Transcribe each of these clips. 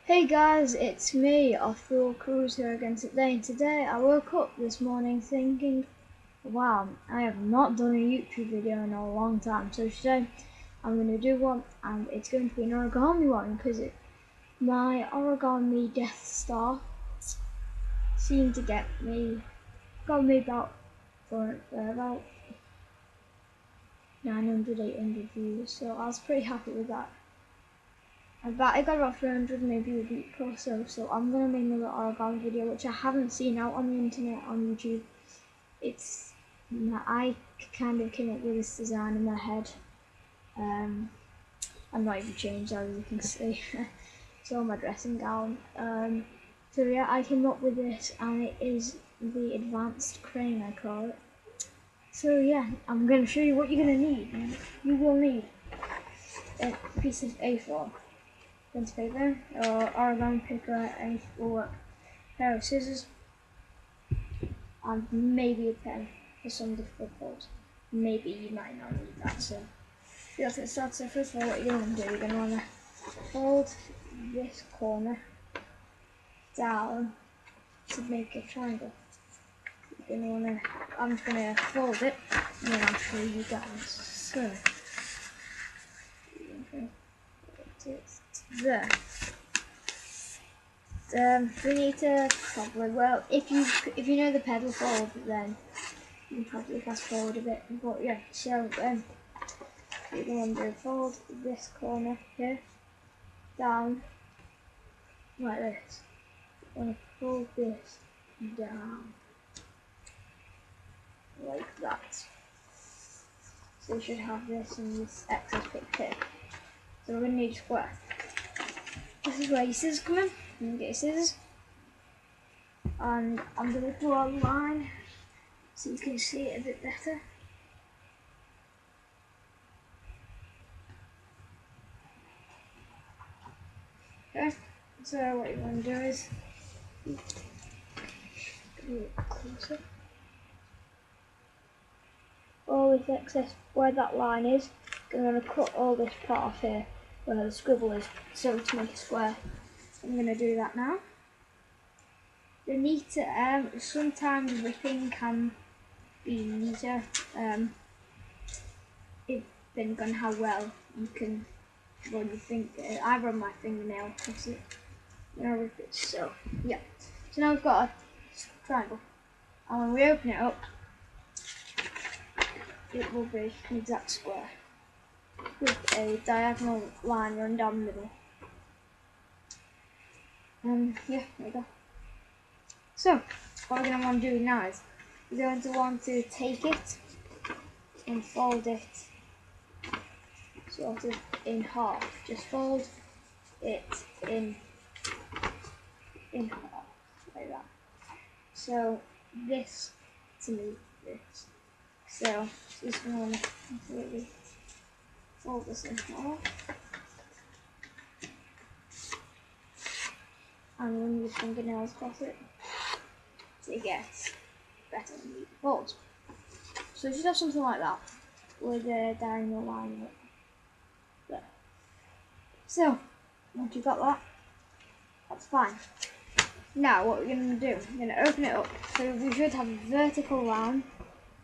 Hey guys, it's me, Off-Road Cruise here again today. And today I woke up this morning thinking, wow, I have not done a YouTube video in a long time. So today I'm going to do one, and it's going to be an origami one because my origami Death Star seemed to got me about 900, 800 views. So I was pretty happy with that. I got about 300 maybe a week or so, so I'm going to make another origami video which I haven't seen out on the internet on YouTube. I kind of came up with this design in my head. I'm not even changed, as you can see. It's all my dressing gown. So yeah, I came up with this, and it is the advanced crane, I call it. So yeah, I'm going to show you what you're going to need. You will need a piece of A4. Pencil paper or origami paper, or a pair of scissors, and maybe a pen for some difficult folds. Maybe you might not need that, so let's get started. So first of all, what you're going to do, you're going to want to fold this corner down to make a triangle. You're going to want to, I'm just going to fold it and then I'll show you guys. So it's there. We need to probably, well, if you know the pedal fold, then you can probably fast forward a bit. But yeah, so you're going to fold this corner here down like this. You're going to fold this down like that. So you should have this and this excess bit here. So we're going to need a square. This is where your scissors come in. You can get your scissors. And I'm going to draw a line so you can see it a bit better. Okay, so what you want to do is closer. All this excess where that line is, I'm going to cut all this part off here where the scribble is, so to make a square. I'm going to do that now. The neater, sometimes ripping can be neater, depending on how well you can run your finger. I run my fingernail across it when I rip it, so yeah. So now we've got a triangle, and when we open it up, it will be an exact square with a diagonal line run down the middle. Yeah, there we go. So what we're going to want to do now is we're going to want to take it and fold it sort of in half. Just fold it in half like that. So this to meet this. So just going to completely fold this in half, and run your fingernails across it so it gets better and neat folds. So you should have something like that with a diagonal line there. So once you've got that, that's fine. Now what we're going to do, we're going to open it up, so we should have a vertical line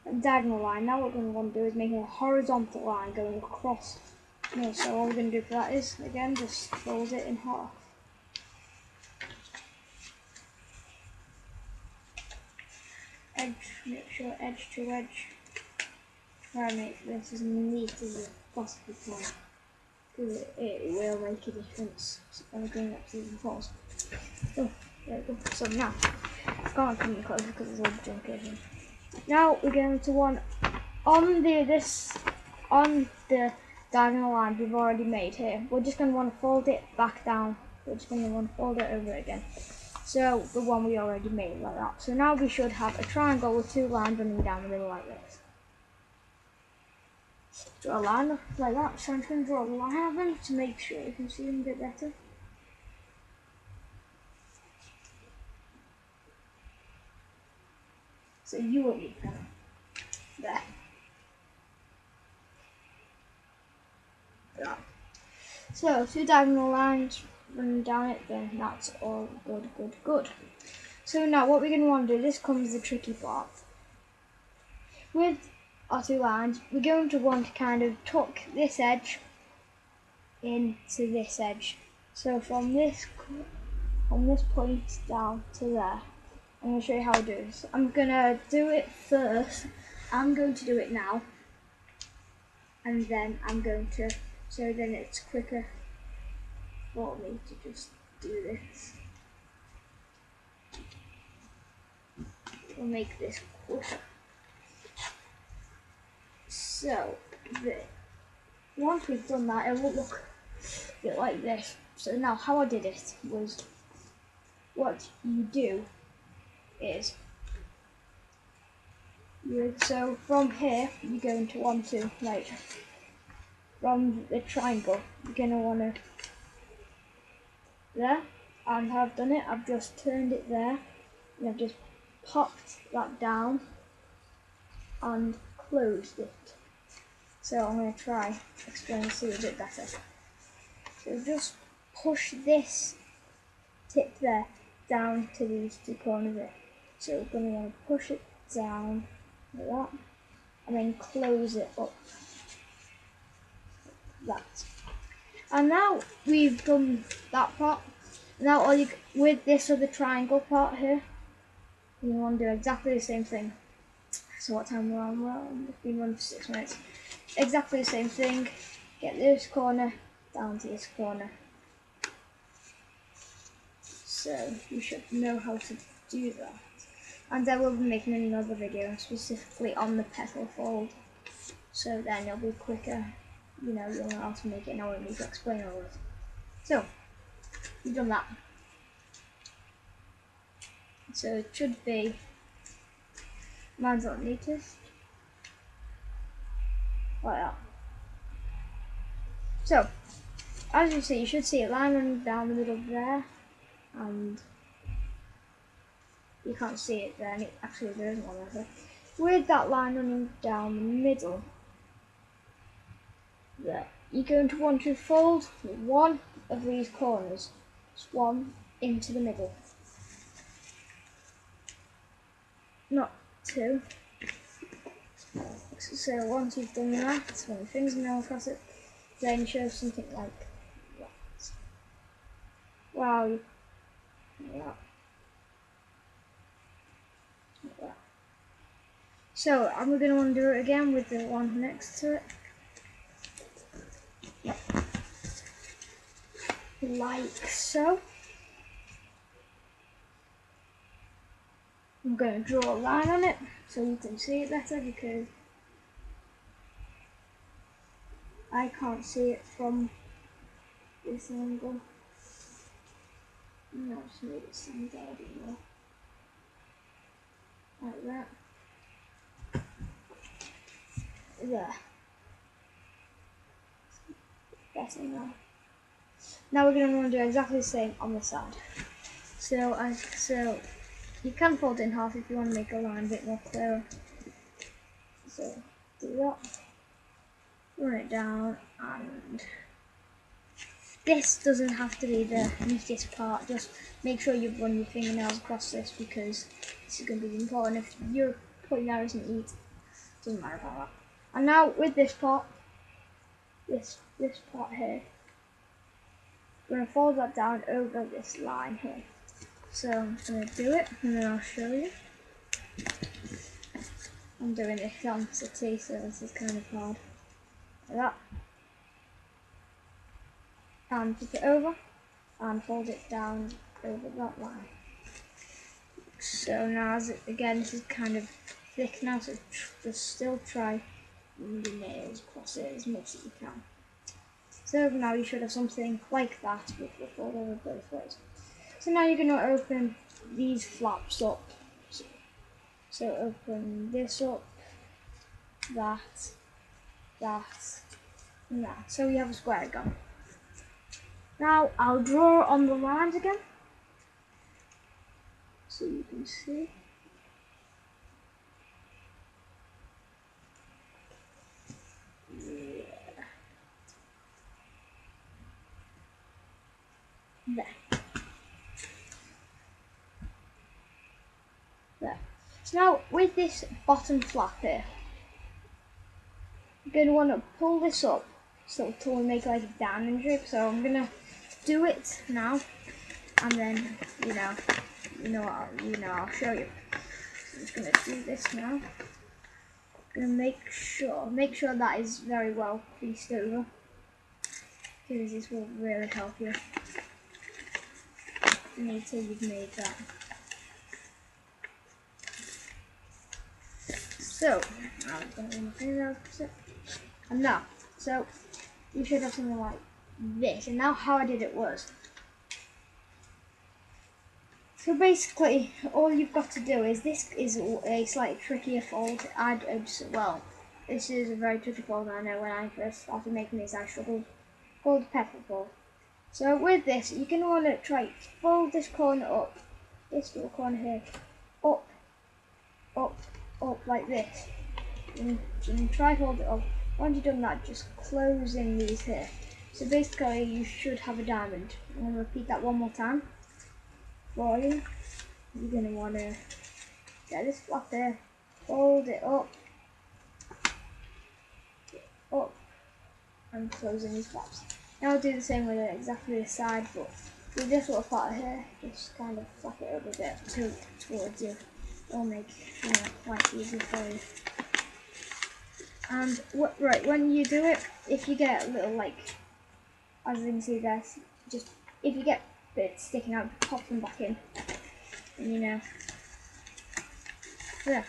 and diagonal line. Now what we're going to want to do is make a horizontal line going across. So all we're going to do for that is, again, just fold it in half. Make sure edge to edge. Try and make this as neat as you possibly can, because it will make a difference when we're going up to the falls. So there we go. So now, I can't come closer because there's all junk in here. Now we're going to want on the diagonal line we've already made here. We're just going to want to fold it back down. We're just going to want to fold it over again. So the one we already made like that. So now we should have a triangle with two lines running down the middle like this. Draw a line like that. So I'm just going to draw a line of them to make sure you can see them a bit better. So you will need them. There. Right. So two diagonal lines running down it, then that's all good. So now what we're going to want to do, this comes the tricky part. With our two lines, we're going to want to kind of tuck this edge into this edge. So from this point down to there. I'm going to show you how to do this. I'm going to do it first. I'm going to do it now. And then I'm going to, so then it's quicker for me to just do this. We'll make this quicker. So, once we've done that, it will look a bit like this. So now how I did it was, what you do is, so from here, you're going to want to, like, from the triangle, you're going to want to, there, and I've done it, I've just turned it there, and I've just popped that down and closed it. So I'm going to try explain this to you a bit better. So just push this tip there down to these two corners there. So we're going to want to push it down like that, and then close it up like that. And now we've done that part. Now all you, with this other triangle part here, you want to do exactly the same thing. So what time we're on? Well, we've been running for 6 minutes. Exactly the same thing. Get this corner down to this corner. So you should know how to do that. And I will be making another video specifically on the petal fold. So then it'll be quicker. You know, you'll know how to make it and I won't need to explain all of it. So, we've done that. So it should be, mine's not neatest, like that. So, as you see, you should see a line running down the middle there, and you can't see it there, and actually there isn't one there. With that line running down the middle there, you're going to want to fold one of these corners, one into the middle. Not two. So once you've done that, run your fingernail across it, then show something like that. Wow. Yeah. Like that. So I'm going to want to do it again with the one next to it. Like so. I'm going to draw a line on it so you can see it better because I can't see it from this angle. No, just made it stand out a bit more. Like that. There. Better now. Now we're going to want to do exactly the same on the side. So you can fold it in half if you want to make a line a bit more clearer. So do that. Run it down, and this doesn't have to be the neatest part. Just make sure you run your fingernails across this because this is going to be important. If you're putting that isn't neat, it doesn't matter about that. And now with this part, this part here, we're going to fold that down over this line here. So I'm going to do it and then I'll show you. I'm doing this on city, so this is kind of hard. Like that. And flip it over and fold it down over that line. So now, again, this is kind of thick now, so just still try run your nails across it as much as you can. So now you should have something like that with the fold over both ways. So now you're going to open these flaps up. So open this up, that, and that. So we have a square gun. Now I'll draw on the lines again, so you can see. Yeah. So now with this bottom flap here, you're going to want to pull this up so till we make like a diamond shape. So I'm going to do it now, and then I'll show you. So I'm just going to do this now. Gonna make sure that is very well creased over, because this will really help you until you've made that. So I'm gonna run my finger across it, and now so you should have something like this. And now how I did it was, so basically all you've got to do is, this is a slightly trickier fold. Well, this is a very tricky fold. I know when I first started making this I struggled, called pepper fold. So with this, you're going to want to try to fold this corner up, this little corner here, up, up, up like this. And try to hold it up. Once you've done that, just close in these here. So basically you should have a diamond. I'm going to repeat that one more time for you. You're going to want to get this flap there, fold it up, and close in these flaps. Now I'll do the same with exactly the side, but with this little part here, just kind of flap it up a bit towards you. It'll make life easier for you. And when you do it, if you get a little, like, as you can see there, just if you get bits sticking out, pop them back in, and yeah.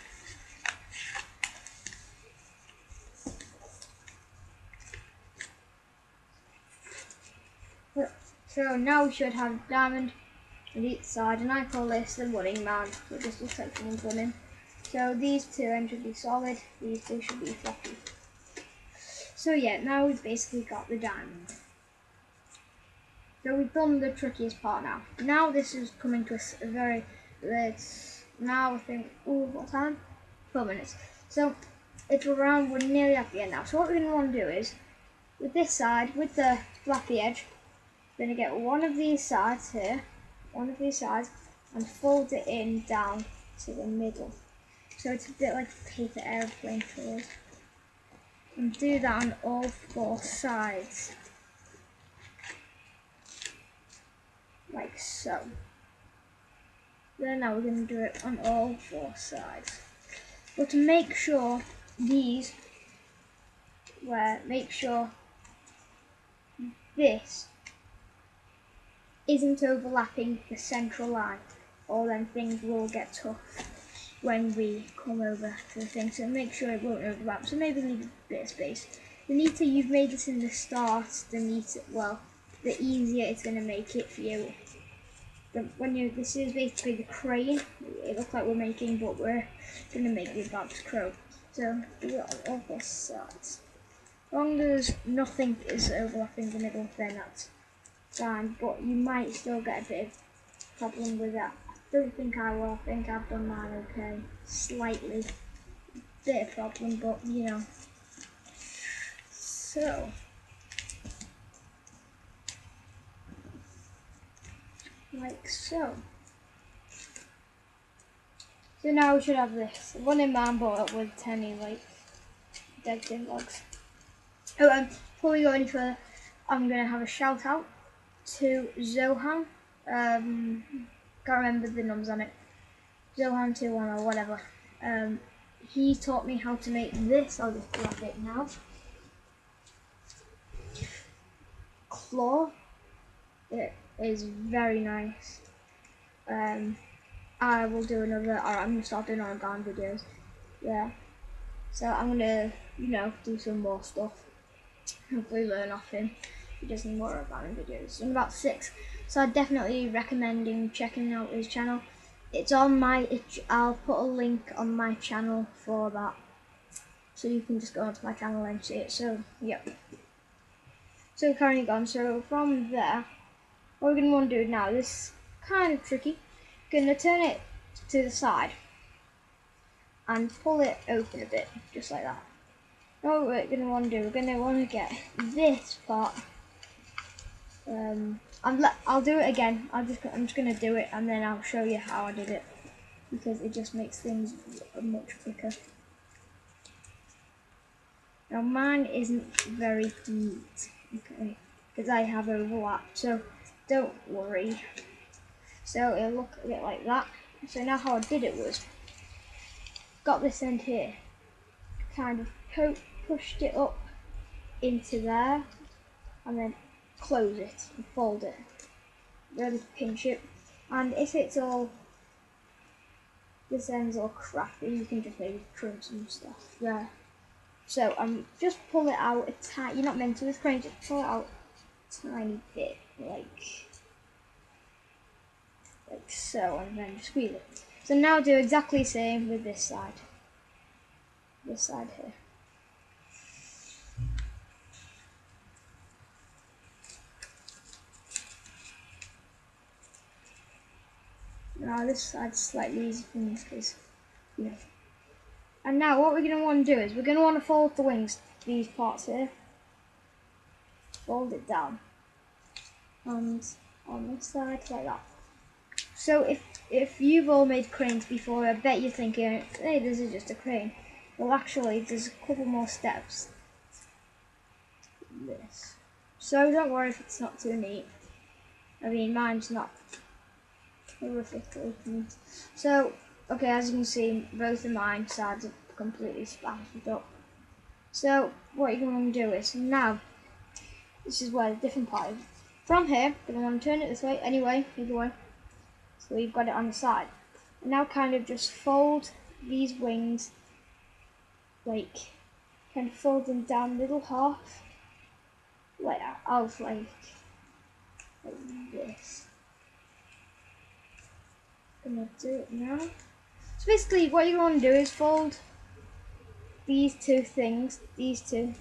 So now we should have a diamond on each side, and I call this the running man. So it just looks like someone's running. So these two ends should be solid, these two should be floppy. So yeah, now we've basically got the diamond. So we've done the trickiest part now. Now this is coming to a very, now I think, what time? 4 minutes. So we're nearly at the end now. So what we're going to want to do is, with this side, with the flappy edge, we're going to get one of these sides here, and fold it in down to the middle. So it's a bit like a paper airplane for us. And do that on all 4 sides. Like so. Then now we're going to do it on all 4 sides. But to make sure this isn't overlapping the central line, or then things will get tough when we come over to the thing. So make sure it won't overlap. So maybe leave a bit of space. The neater you've made this in the start, the easier it's going to make it for you. This is basically the crane. It looks like we're making, but we're going to make the advanced crow. So do it on all 4 sides. As long as nothing is overlapping the middle, then that's fine. But you might still get a bit of problem with that. I don't think I will. I think I've done mine okay. Slightly. Bit of problem, but So. Like so. So now we should have this. One in man bought with 10 like dead tin logs. Oh, before we go any further, I'm going to have a shout out to Zohan. Can't remember the numbers on it. Zohan21 or whatever. He taught me how to make this. I'll just grab it now. Claw. It is very nice. I will do another, I'm going to start doing origami videos. Yeah. So I'm going to, do some more stuff. Hopefully learn off him. He does some more origami videos. I'm about 6. So I definitely recommend checking out his channel. It's on I'll put a link on my channel for that. So you can just go onto my channel and see it. So, yeah. So currently gone. So from there, what we're going to want to do now, this is kind of tricky. We're going to turn it to the side and pull it open a bit, just like that. Now what we're going to want to do, we're going to want to get this part. I'll do it again. I'm just going to do it and then I'll show you how I did it. because it just makes things much quicker. Now mine isn't very neat, okay, because I have overlap, so don't worry. So it'll look a bit like that. So now how I did it was, got this end here, kind of pushed it up into there, and then close it and fold it. Really pinch it, and if it's all, this end's all crappy, you can just maybe trim some stuff there. So just pull it out a tiny. You're not meant to with crane, just pull it out a tiny bit, like so, and then just squeeze it. So now do exactly the same with this side. This side here. Now this side's slightly easier for me because, you know. And now what we're going to want to do is we're going to want to fold the wings, these parts here. Fold it down. And on this side like that. So if you've all made cranes before, I bet you're thinking, hey, this is just a crane. Well, actually, there's a couple more steps. This. So don't worry if it's not too neat. I mean, mine's not horrifically neat. So, okay, as you can see, both of mine sides are completely splattered up. So what you're going to do is, now, this is where the different part is. From here, you're going to want to turn it this way, anyway, either way. So you've got it on the side. And now kind of just fold these wings, like, kind of fold them down a little half, like out like this. I'm gonna do it now. So basically what you're going to do is fold these two things, these two.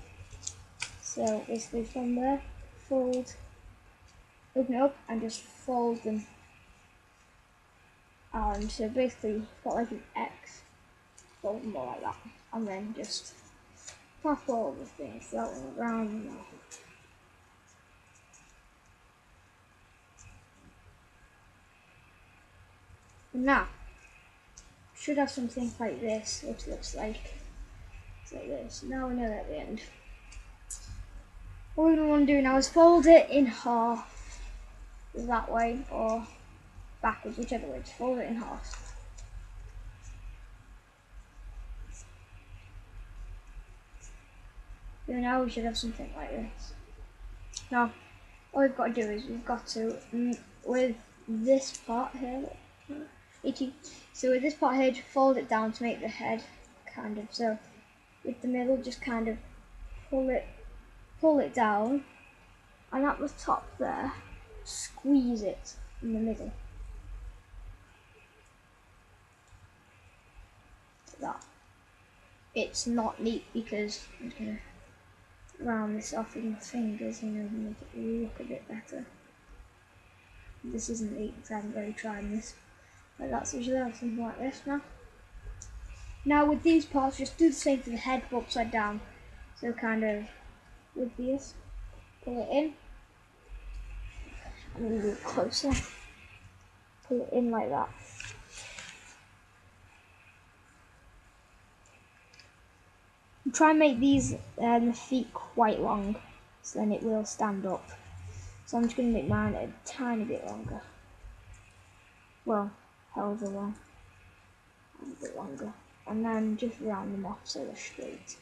So basically from there, fold, open it up and just fold them. And so basically you've got like an X, fold them all like that. And then just pop all the things that went around and that. Now, should have something like this, which looks like this. Now we know at the end. What we're going to want to do now is fold it in half, that way, or backwards, whichever way, just fold it in half. So now we should have something like this. Now, all we've got to do is we've got to, with this part here, so with this part here, just fold it down to make the head, kind of. So with the middle, just kind of pull it down, and at the top there, squeeze it in the middle. Like that. It's not neat because I'm gonna round this off with my fingers, you know, and make it look a bit better. This isn't neat because I haven't really tried this. Like that, so you should have something like this now. Now with these parts, just do the same for the head, but upside down. So kind of with this, pull it in. I'm going to do it closer. Pull it in like that. And try and make these feet quite long, so then it will stand up. So I'm just going to make mine a tiny bit longer. Well, however long. A bit longer. And then just round them off so they're straight.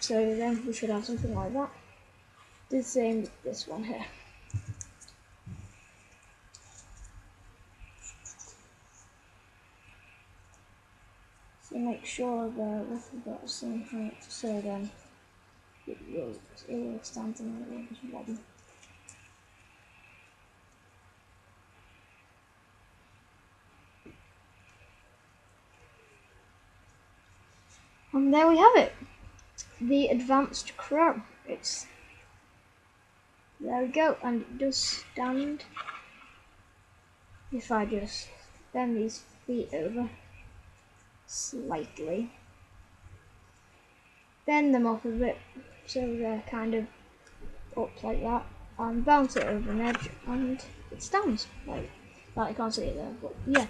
So then we should have something like that. Do the same with this one here. So make sure they're roughly about the same height, so then it will stand and it won't just wobble. And there we have it. The advanced crow. There we go, and it does stand. If I just bend these feet over slightly, bend them up a bit so they're kind of up like that, and bounce it over an edge, and it stands like that. I can't see it there, but yeah.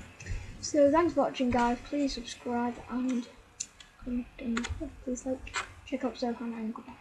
So thanks for watching, guys. Please subscribe and comment and please like check out Zohan and goodbye.